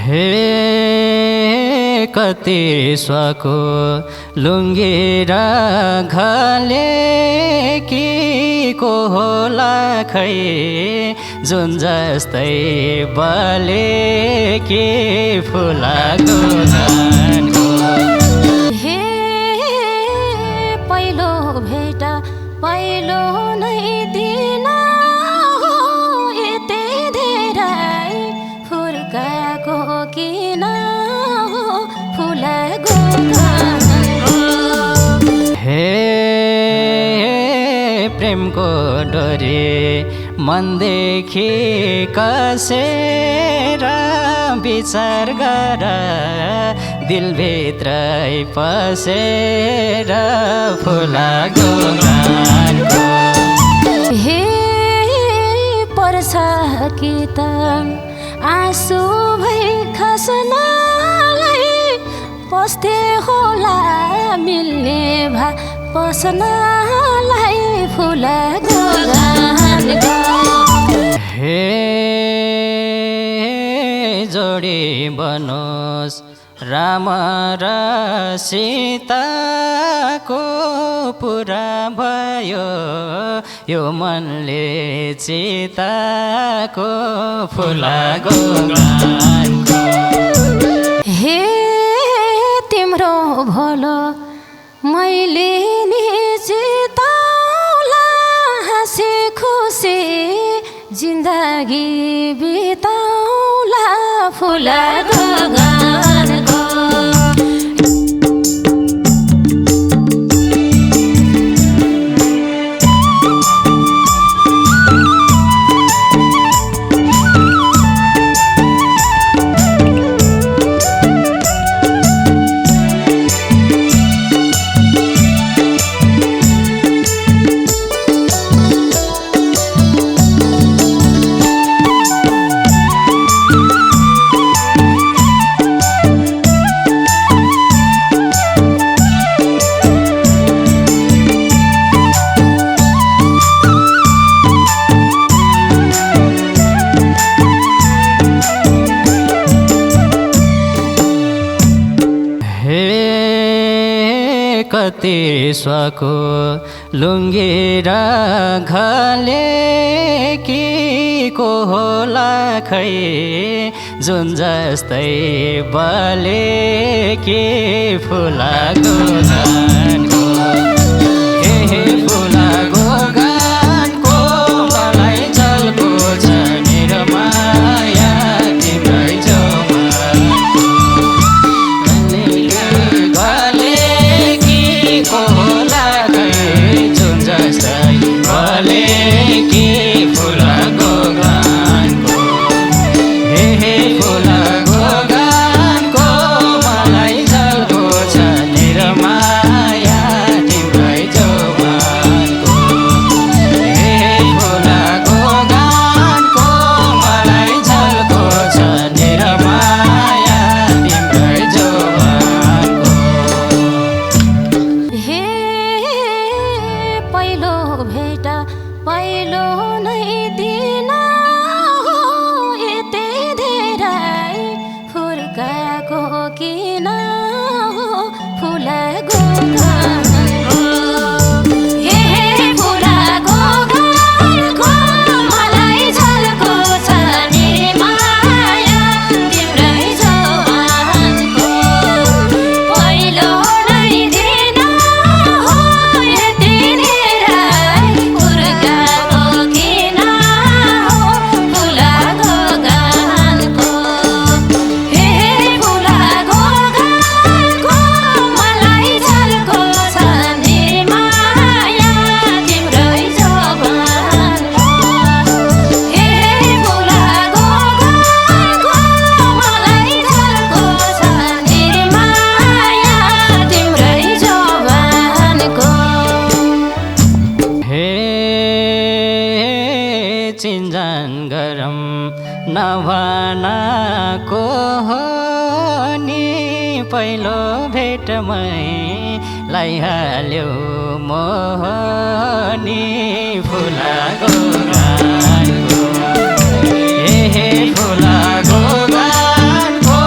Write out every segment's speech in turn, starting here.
हे कति स्वको लुङ्गी र घले कि को होला खै जुन जस्तै बले कि फुलाको गानको। हे पहिलो भेट पहिलो नै दिन हो यति धेरै फुर्काको किन हो फुलाको गानको। हे प्रेमको डोरी मनदेखि कसेर विचार गर दिलभित्रै पसेर फुलाको गानको। हे पर्छ कि त आँसु भई खस्नलाई पस्थे होला मिल्ने भा पस्नलाई फुलाको गानको। हे जोडी बनोस् राम र सीताको पुरा भयो यो मनले चिताको फुलाको गानको। हे तिम्रो भलो मैले नि चिताउला हाँसी खुसी जिन्दगी बिताउला फुलाको गानको। कति स्वको लुङ्गी र घले कि को होला खै जुन जस्तै बले कि फुलाको गानको। हे फुलाको गानको मलाई जलको छ मेरो माया तिम्रै छेउमा। को होला खै जुन जस्तै बले कि फुलाको गानको। हे फुलाको गानको मलाई जलको छ मेरो माया तिम्रै चौबानको। हे फुलाको गानको मलाई जलको छ मेरो माया तिम्रै चौबानको। हे पहिलो भेट पहिलो नै दिन हो यति धेरै फुर्काको किन हो फुलाको गानको। हे फुलाको गानको मलाई झल्को छ नि माया तिम्रै जवानको। पहिलो नै दिन हो यति धेरै फुर्काको किन हो फुलाको गानको। हे फुलाको गानको मलाई झल्को छ नि माया तिम्रै जवानको। हे फुलाको गानको मलाई झल्को छ नि माया तिम्रै जवानको। हे चिन्जान गरम नभनाको हो नि पहिलो भेटमै लाइहाल्यो मोहनी फुलाको गानको। हे फुलाको गानको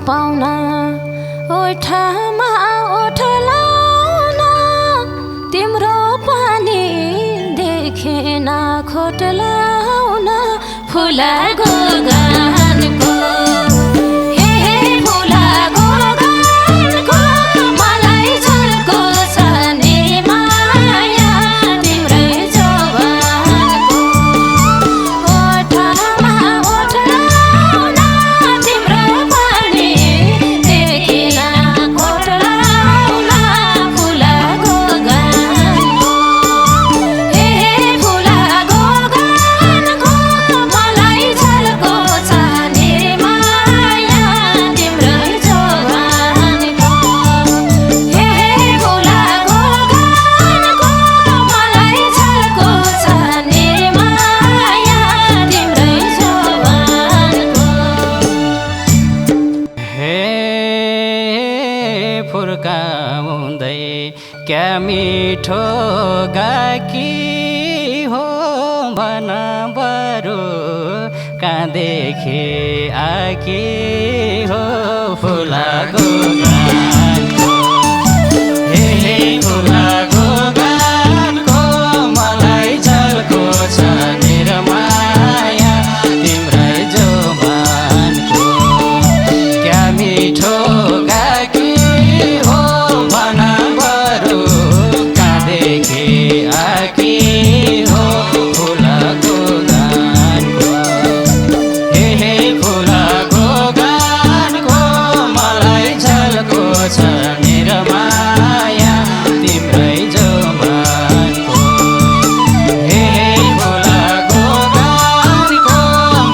पाउन ओठमा ओठ लाउन तिम्रो पानी देखेन खोट लाउन फुलाको गानको क्या मिठो गाकी हो भन बरु कहाँदेखि आकी हो फुलाको गानको हे फुलाको गानको मलाई झल्को छ निरमाया तिम्रै जोबानको क्या मिठो गाकी हो भन आकी हो फुलाको गानको हे फुलाको गानको मलाई झल्को छ निरमाया तिम्रै जोबानको हे फुलाको गानको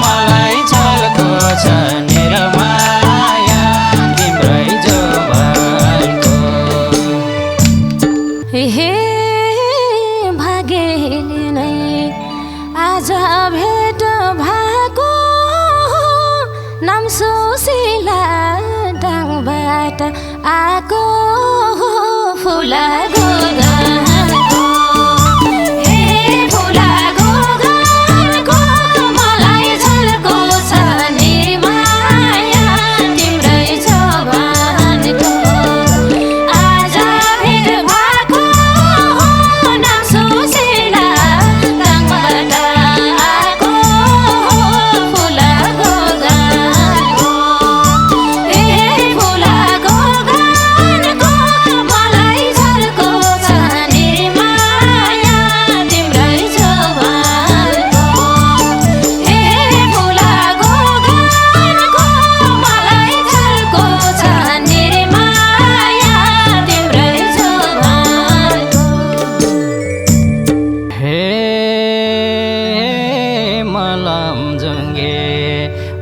मलाई झल्को छ निरमाया तिम्रै जोबानको हे आज भेट भएको नाम सुशीला डाङबाट आएको फुलाको गानको हे फुलाको गानको मलाई झल्को छ निरमाया तिम्रै जोबानको आज भेट भएको नाम सुशीला डाङबाट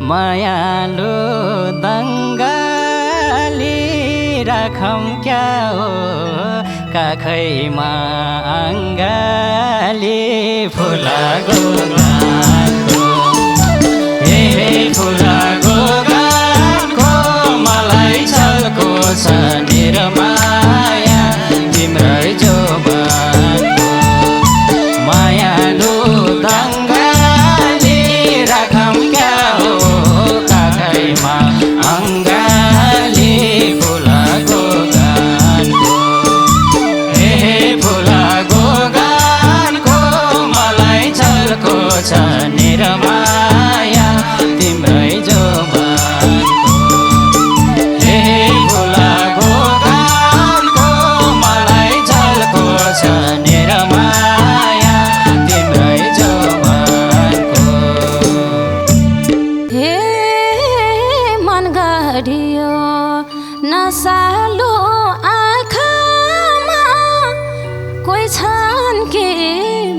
मायालु दङ्गाली राखम क्या हो काखैमा अङ्गाली फुलाको गानको हे फुलाको गानको मलाई झल्को छ निरमाया तिम्रै जोबानको मायालु दङ्गाली राखम क्या हो काखैमा अङ्गाली फुलाको गानको हे फुलाको गानको मलाई झल्को छ निरमाया तिम्रै जोबानको हे फुलाको गानको मलाई झल्को छ निरमाया तिम्रै जोबानको हे मन गरियो नसालो आँखामा कोही छन् के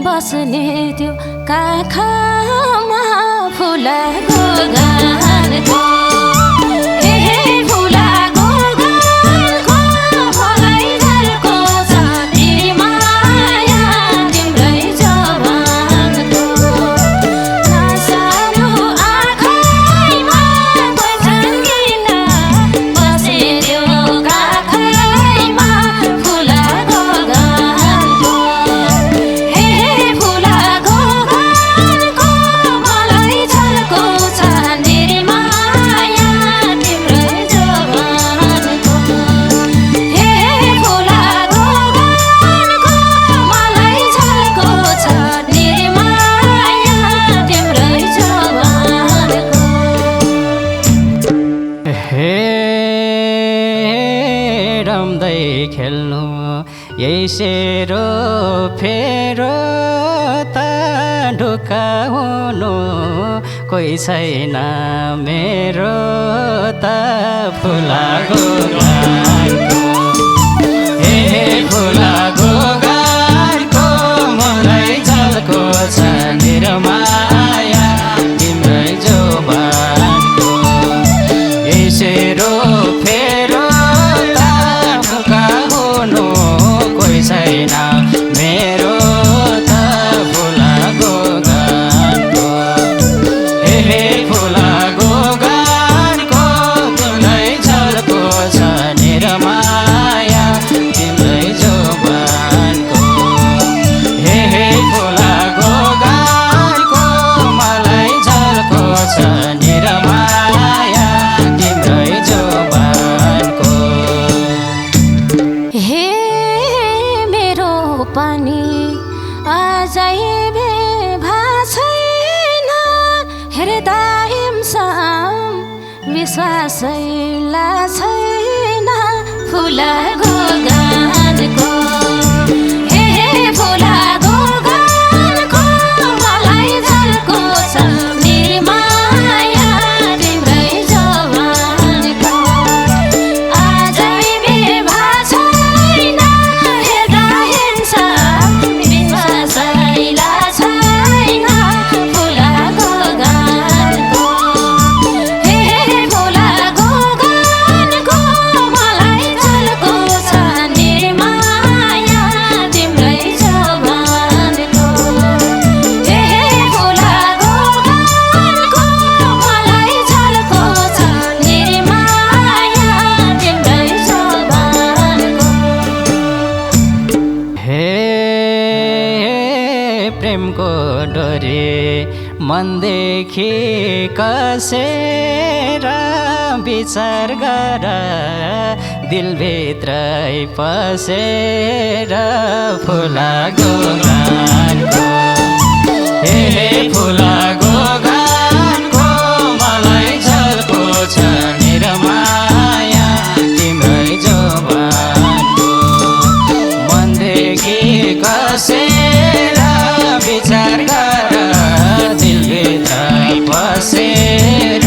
बस्ने त्यो काखमा फुलाको गानको हे फुलाको गानको मलाई झल्को छ निरमाया तिम्रै जोबानको नसालो आँखैमा कोही छन् किन बस्ने त्यो काखैमा फुलाको गानको हे फुलाको गानको मलाई झल्को छ निरमाया रम्दै खेल्नु यही सेरो फेरो त ढुक्का हुनु कोही छैन मेरो त फुलाको गानको हे फुलाको गानको मलाई झल्को छ निरमाया तिम्रै जोबानको यही सेरो फेरो त ढुक्का हुनु कोही छैन मेरो त फुलाको गानको हे फुलाको गानको तिम्रै झल्को छ निरमाया तिम्रै जोबानको हे फुलाको गानको मलाई झल्को छ निरमाया तिम्रै जोबानको हे मेरो पानी अझै भा छैन हेर्दा हिमसम विश्वासै छैन फुलाको गानको हे फुलाको गानको मलाई झल्को छ निर्माया तिम्रै जवानको अझै भा छैन हेर्दा हिमसम विश्वासै छैन फुलाको गानको हे फुलाको गानको मलाई झल्को छ निर्माया तिम्रै जवानको हे फुलाको गानको मलाई झल्को छ निर्माया तिम्रै जवानको हे प्रेमको डोरी मनदेखि कसेर विचार गर दिलभित्रै पसेर फुलाको गानको हे फुलाको गानको मलाई झल्को छ निरमाया तिम्रै जोबानको मनदेखि कसेर विचार गर दिलभित्र पसेर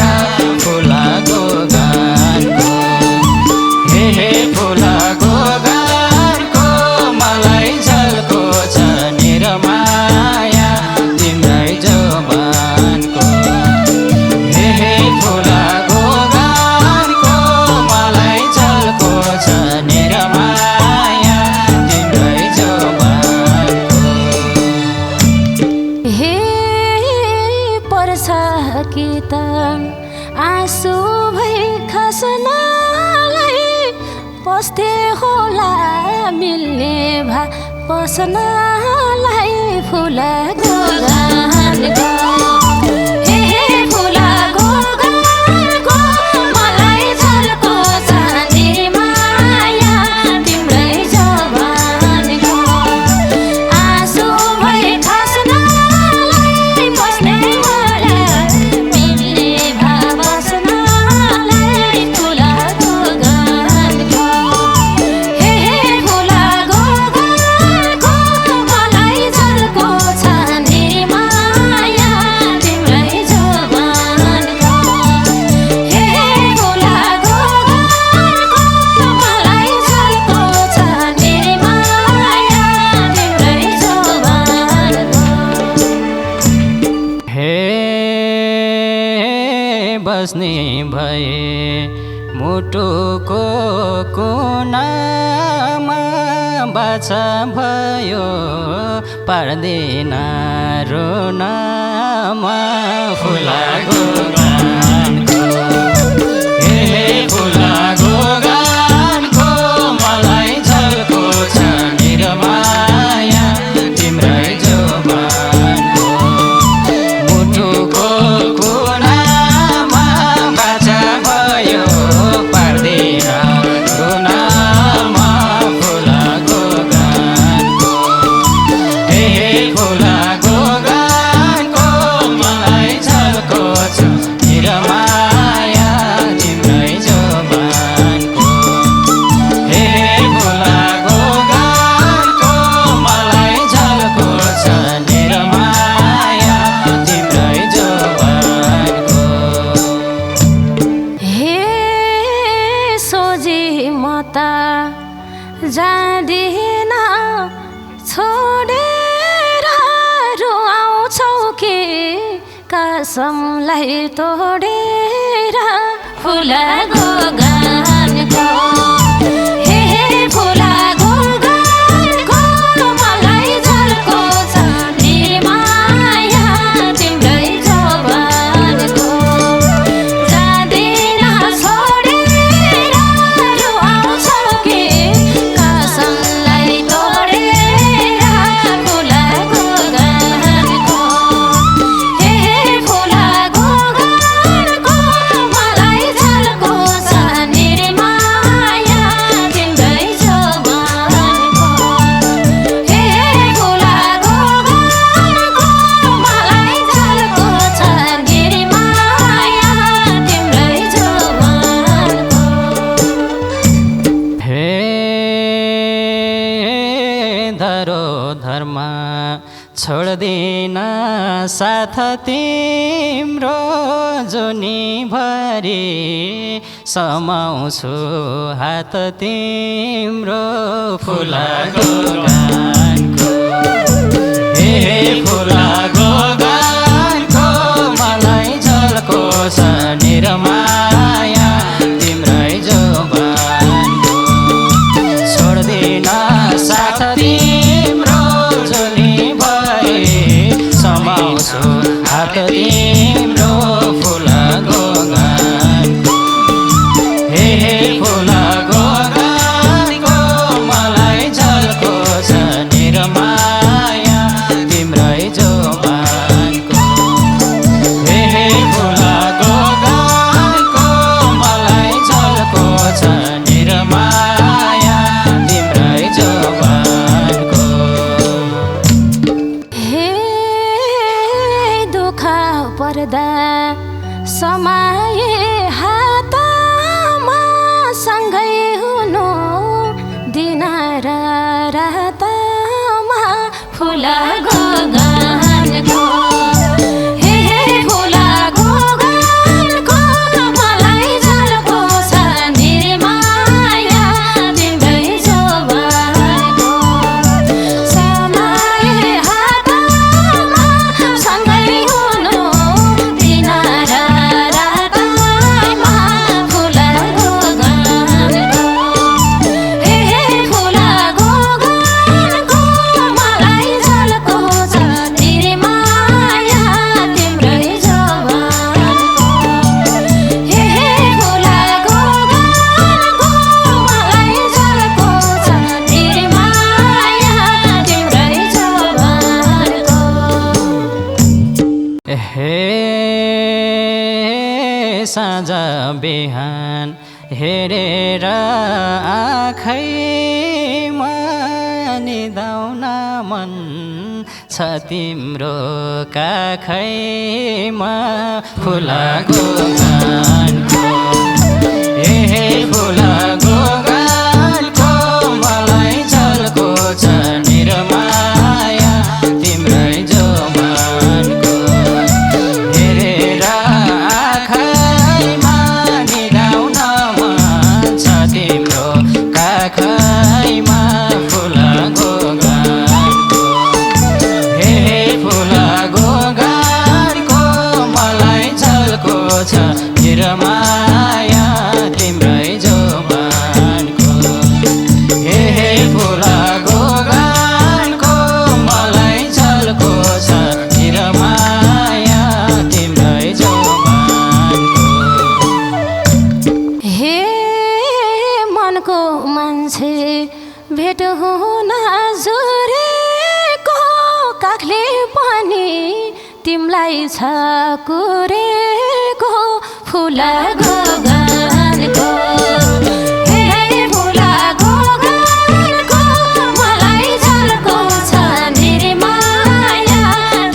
फुलाको गानको हे फुलाको गानको मलाई झल्को छ निरमाया तिम्रै जोबानको हे फुलाको गानको मलाई झल्को छ निरमाया तिम्रै जोबानको हे पर्छ कि त आँसु भई खस्नलाई पस्थे होला मिल्ने भा पस्नलाई फुलाको गानको हे फुलाको गानको मलाई झल्को छ निर्माया तिम्रै जवानको आँसु भई खस्नलाई पस्ने होला मिल्ने भा बस्नलाई फुलाको गानको हे फुलाको गानको मलाई झल्को छ निर्माया तिम्रै जवानको हे फुलाको गानको मलाई झल्को छ निर्माया तिम्रै जवानको हे बस्ने भए मुटुको कुनामा बाछा भयो पार्दैन रुनमा फुलाको गानको हे फुलाको गानको मलाई झल्को छ निरमाया तिम्रै जोबानको मुटुको कुनामा बाछा भयो पार्दैन रुनमा फुलाको गानको हे फुलाको गानको मलाई झल्को छ निरमा त जाँदिन छोडेर रुवाउँछौ कि कसमलाई तोडेर फुलाको गानको हे फुलाको गानको मलाई झल्को छ निर्माया तिम्रै जवानको जाँदिन छोडेर रुवाउँछौ कि कसमलाई तोडेर फुलाको गानको हे फुलाको गानको मलाई झल्को छ निर्माया तिम्रै जवानको हे फुलाको गानको मलाई झल्को छ निर्माया तिम्रै जवानको हे धरोधरमा छोड्दिन साथ तिम्रो जुनीभरि समाउँछु हात तिम्रो फुलाको गानको हे फुलाको गानको मलाई झल्को छ निर्माया तिम्रै जवानको छोड्दिन साथ तिम्रो जुनीभरि समाउँछु हात तिम्रो फुलाको गानको हे फुलाको गानको मलाई झल्को छ निर्माया तिम्रै जवानको हे फुलाको गानको मलाई झल्को छ निर्माया तिम्रै जवानको हे दुःख पर्दा समाए हातमा सँगै हुनु दिन र रातमा फुलाको गानको हे फुलाको गानको मलाई झल्को छ निर्माया तिम्रै जवानको समाए हातमा सँगै हुनु दिन र रातमा फुलाको गानको हे फुलाको गानको मलाई झल्को छ निर्माया तिम्रै जवानको हे फुलाको गानको मलाई झल्को छ निर्माया तिम्रै जवानको हे साँझ बिहान हेरेर आँखैमा निदाउन मन छ तिम्रो काखैमा फुलाको गानको हे फुलाको गानको मलाई झल्को छ निर्माया तिम्रै जवानको हेरेर आँखैमा निदाउन मन छ तिम्रो काखैमा फुलाको गानको हे फुलाको गानको मलाई झल्को छ निर्माया तिम्रै जवानको हे फुलाको गानको मलाई झल्को छ निर्माया तिम्रै जवानको हे मनको मान्छे भेट हुन जुरेको काखले पनि तिमलाई छ कुरेको फुलाको गानको हे फुलाको गानको मलाई झल्को छ निर्माया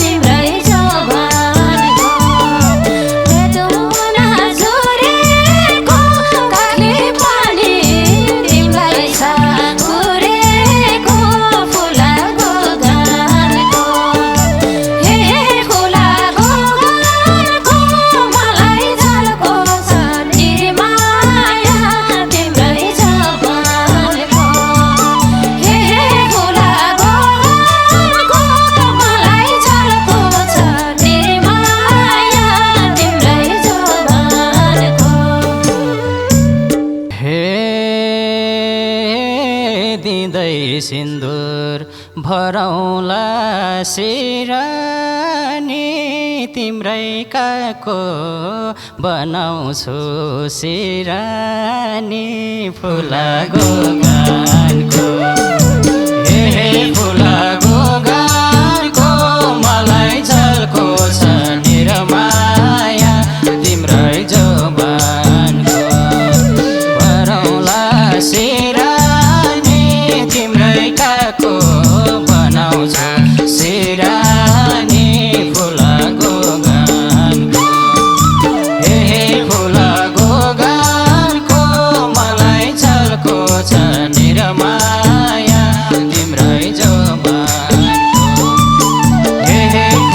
तिम्रै जवानको भेट हुन जुरेको काखले पनि तिमलाई छ कुरेको फुलाको गानको हे फुलाको गानको मलाई झल्को छ दिँदै सिन्दुर भरौँला सिरानी तिम्रै काको बनाउँछु सिरानी फुलागो गानको हे फुलागो गानको मलाई झल्को छ निरमाया तिम्रै जोबानको भरौँला सिरानी तिम्रै काको बनाउँछु सिरानी फुलागो गानको हे फुलागो गानको मलाई झल्को छ निरमाया तिम्रै जोबानको हे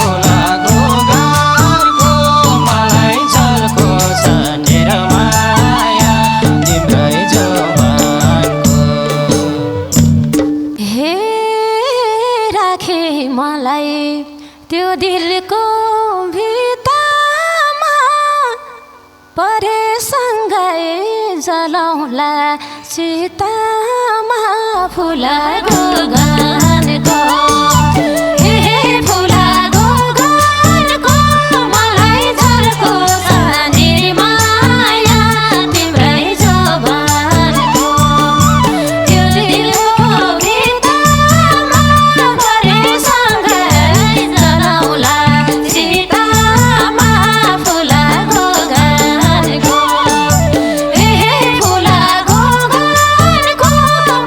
फुलागो गानको मलाई झल्को छ निरमाया तिम्रै जोबानको हे राखे मलाई त्यो दिलको भित्तामा परेसँगै जलाउला चितामा फुलागो गानको हे फुलागो गानको मलाई झल्को छ निरमाया तिम्रै जोबानको त्यो दिलको भित्तामा परेसँगै जलाउला चितामा फुलागो गानको हे फुलागो गानको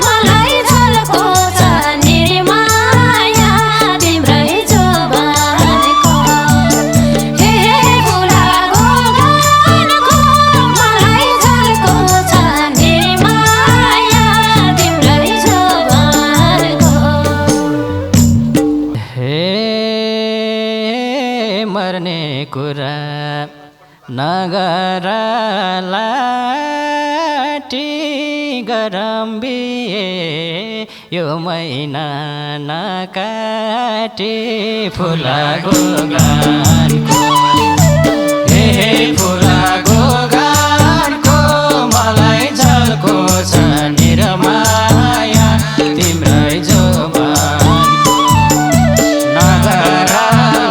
मलाई झल्को छ निरमाया तिम्रै जोबानको हे फुलागो गानको मलाई झल्को छ निरमाया तिम्रै जोबानको हे मर्ने कुरा नगर लाटी गरम बिहे यो महिना नकाटी फुलागो गानको हे फुलागो गानको मलाई झल्को छ निरमाया तिम्रै जोबानको नगर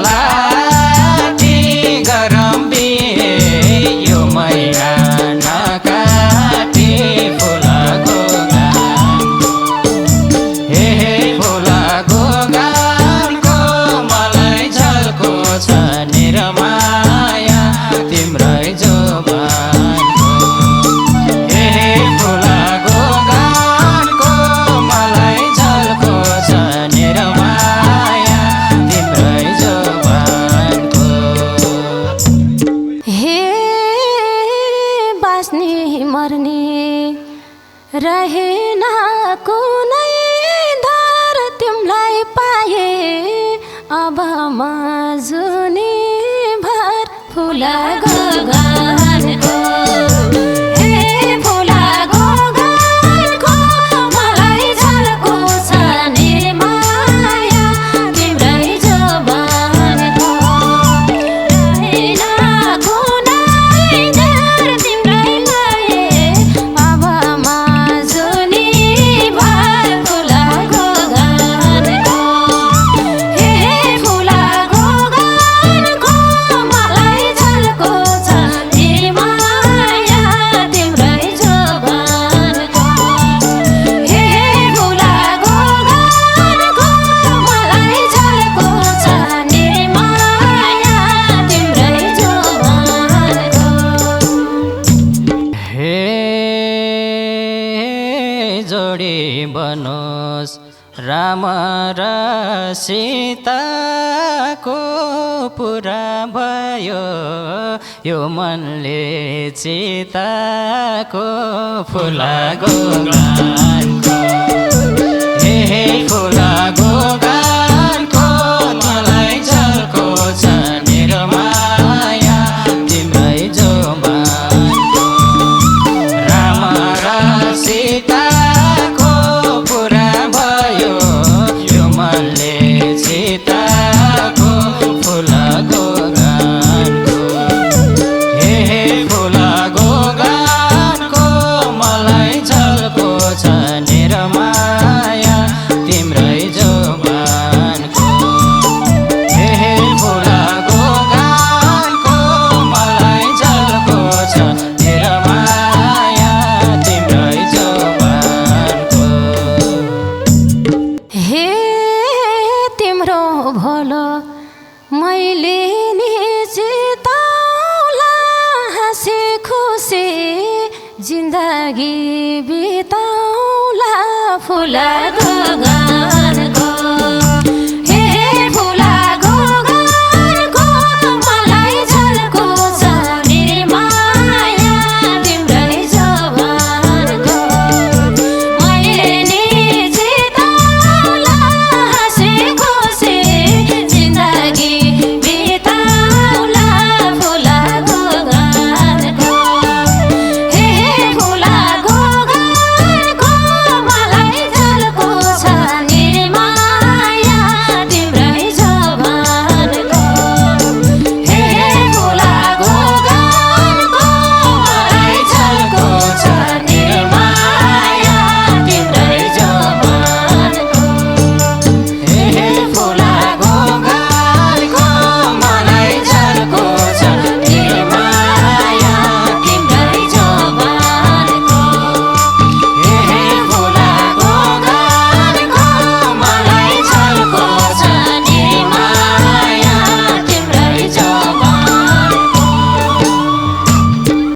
लाटी गरम बिहे यो महिना नकाटी फुलागो गानको हे फुलागो गानको मलाई झल्को छ निरमाया तिम्रै जोबानको हे फुलागो गानको मलाई झल्को छ निरमाया तिम्रै जोबानको हे बाँच्ने मर्ने रहेन कुनै धर तिमीलाई पाए अब म जुनी भर फुलागो गानको हे फुलागो गानको मलाई झल्को छ निरमाया तिम्रै जोबानको रहेन कुनै डर तिम्रै पाए अब म जुनी भर फुलागो गानको हे फुलागो गानको मलाई झल्को छ निरमाया तिम्रै जोबानको हे फुलागो गानको मलाई झल्को छ निरमाया तिम्रै जोबानको हे जोडी बनोस् राम र सीताको पुरा भयो यो मनले चिताको फुलागो गानको हे फुलागो गानको मलाई झल्को छ निरमाया तिम्रै जोबानको राम र सीताको पुरा भयो यो मनले चिताको फुलागो गानको हे फुलागो गानको मलाई झल्को छ निरमा जिन्दगी बिताउला फुला